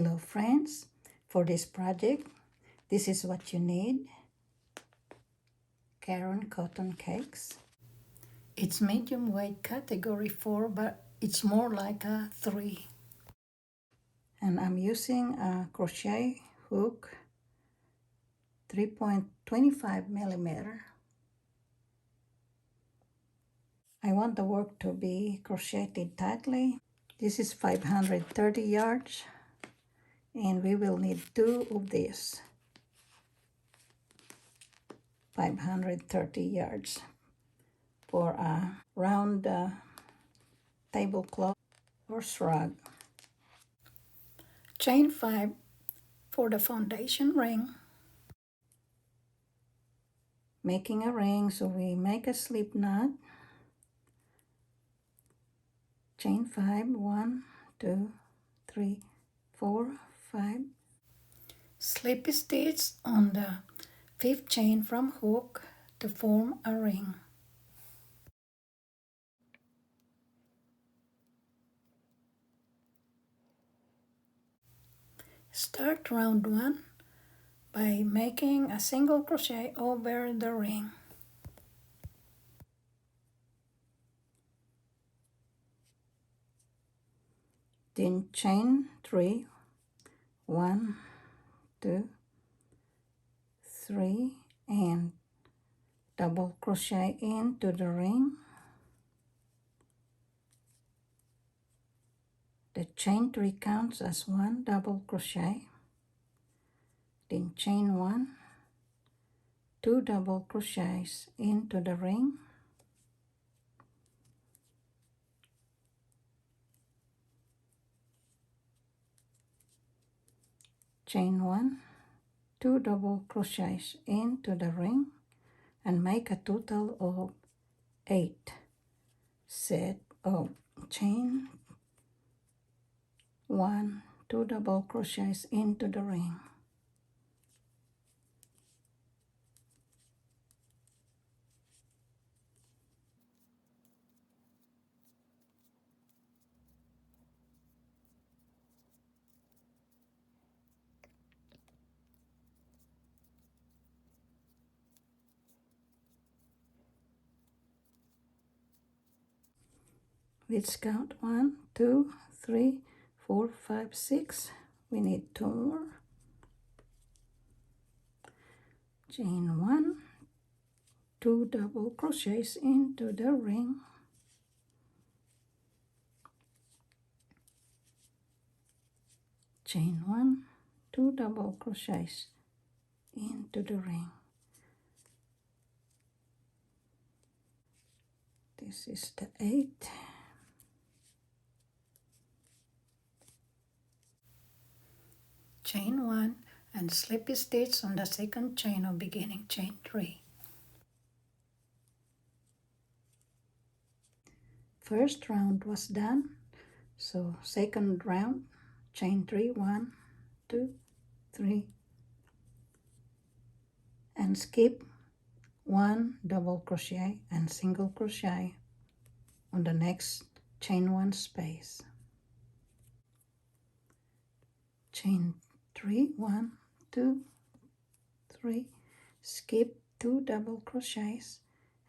Hello friends, for this project, this is what you need. Caron cotton cakes. It's medium weight category 4, but it's more like a 3. And I'm using a crochet hook 3.25 millimeter. I want the work to be crocheted tightly. This is 530 yards. And we will need 2 of these 530 yards for a round tablecloth or shrug. Chain 5 for the foundation ring. Making a ring, so we make a slip knot. Chain 5, 1, 2, 3, 4, 5. Slip stitch on the 5th chain from hook to form a ring. Start round 1 by making a single crochet over the ring. Then chain 3, 1, 2, 3, and double crochet into the ring. The chain 3 counts as 1 double crochet. Then chain 1, 2 double crochets into the ring. Chain 1, 2 double crochets into the ring, and make a total of 8 set of chain 1, 2 double crochets into the ring. Let's count 1, 2, 3, 4, 5, 6. We need 2 more. Chain 1, 2 double crochets into the ring. Chain 1, 2 double crochets into the ring. This is the 8. Chain 1 and slip stitch on the 2nd chain of beginning chain 3. First round was done, so 2nd round, chain 3, 1, 2, 3, and skip 1 double crochet and single crochet on the next chain 1 space. Chain 3, 1, 2, 3, skip 2 double crochets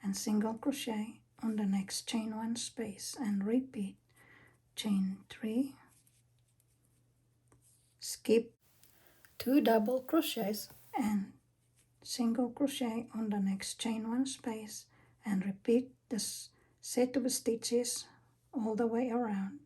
and single crochet on the next chain 1 space, and repeat. Chain 3, skip 2 double crochets and single crochet on the next chain 1 space, and repeat this set of stitches all the way around.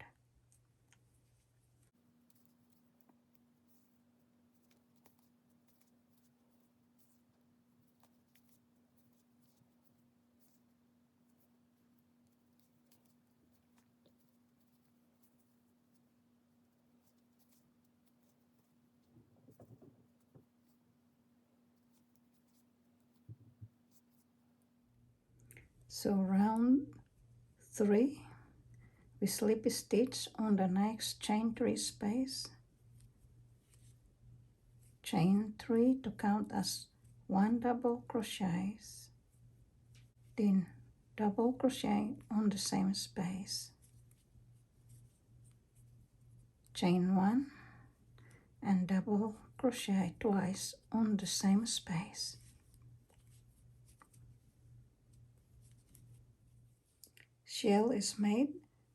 So round 3, we slip stitch on the next chain 3 space. Chain 3 to count as 1 double crochets. Then double crochet on the same space. Chain 1, and double crochet twice on the same space. Shell is made,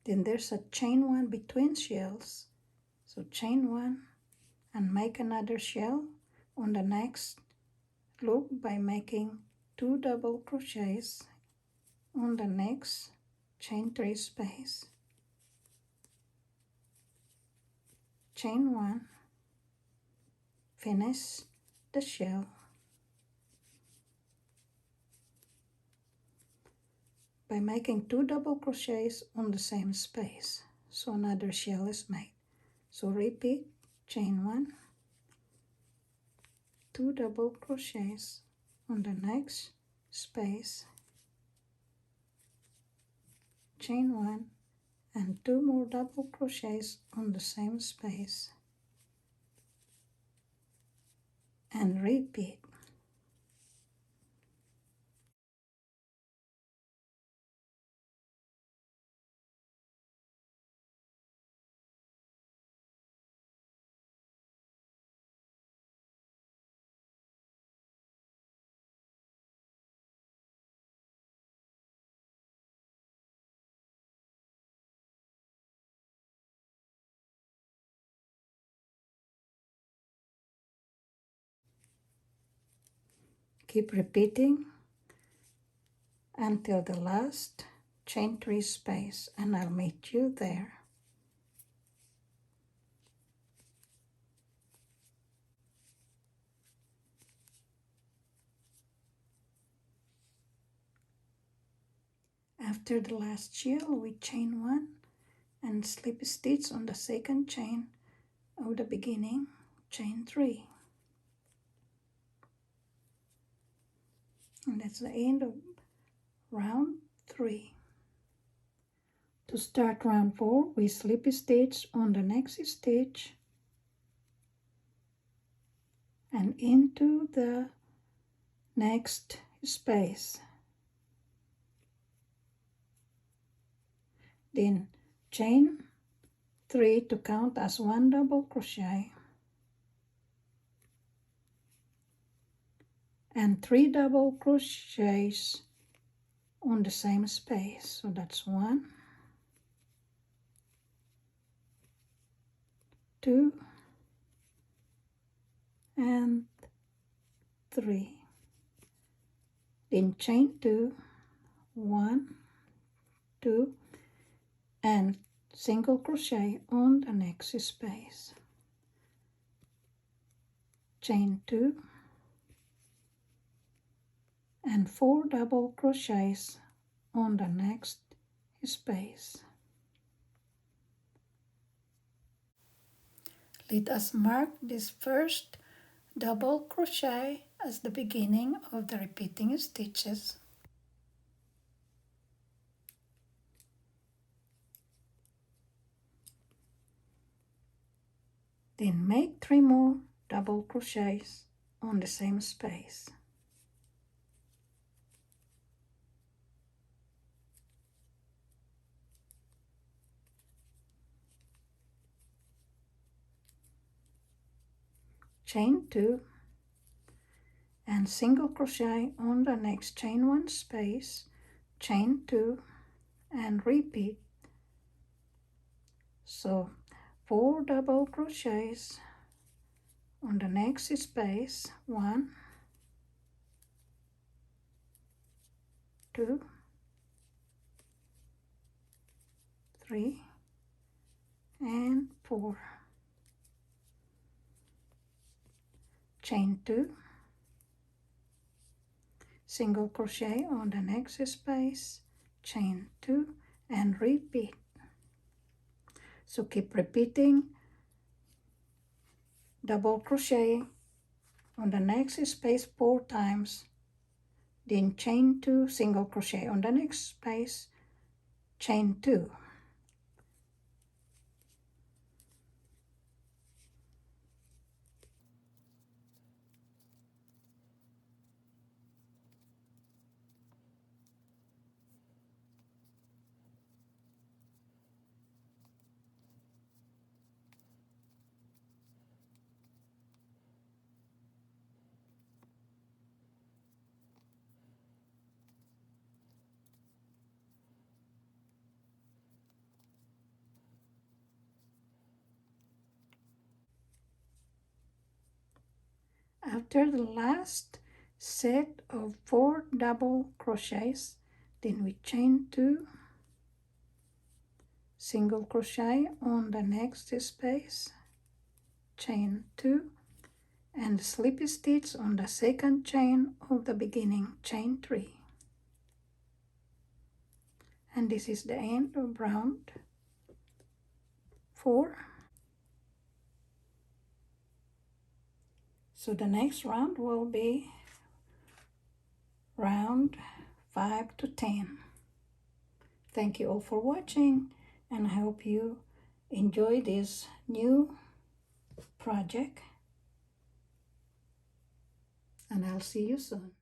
then there's a chain one between shells, so chain one and make another shell on the next loop by making 2 double crochets on the next chain 3 space. Chain one, finish the shell. By making 2 double crochets on the same space, so another shell is made. So repeat, chain one, 2 double crochets on the next space, chain one, and 2 more double crochets on the same space, and repeat. Keep repeating until the last chain 3 space, and I'll meet you there. After the last shell, we chain one and slip stitch on the second chain of the beginning, chain 3. And that's the end of round 3. To start round 4, we slip stitch on the next stitch and into the next space. Then chain 3 to count as 1 double crochet and 3 double crochets on the same space. So that's 1, 2, and 3. Then chain 2, 1, 2, and single crochet on the next space. Chain 2 and 4 double crochets on the next space. Let us mark this first double crochet as the beginning of the repeating stitches. Then make 3 more double crochets on the same space. Chain 2 and single crochet on the next chain 1 space, chain 2 and repeat. So 4 double crochets on the next space, 1, 2, 3, and 4. Chain 2, single crochet on the next space, chain 2 and repeat. So keep repeating, double crochet on the next space 4 times, then chain 2, single crochet on the next space, chain 2. After the last set of 4 double crochets, then we chain 2, single crochet on the next space, chain 2, and slip stitch on the second chain of the beginning, chain 3. And this is the end of round 4. So the next round will be round 5 to 10. Thank you all for watching, and I hope you enjoy this new project, and I'll see you soon.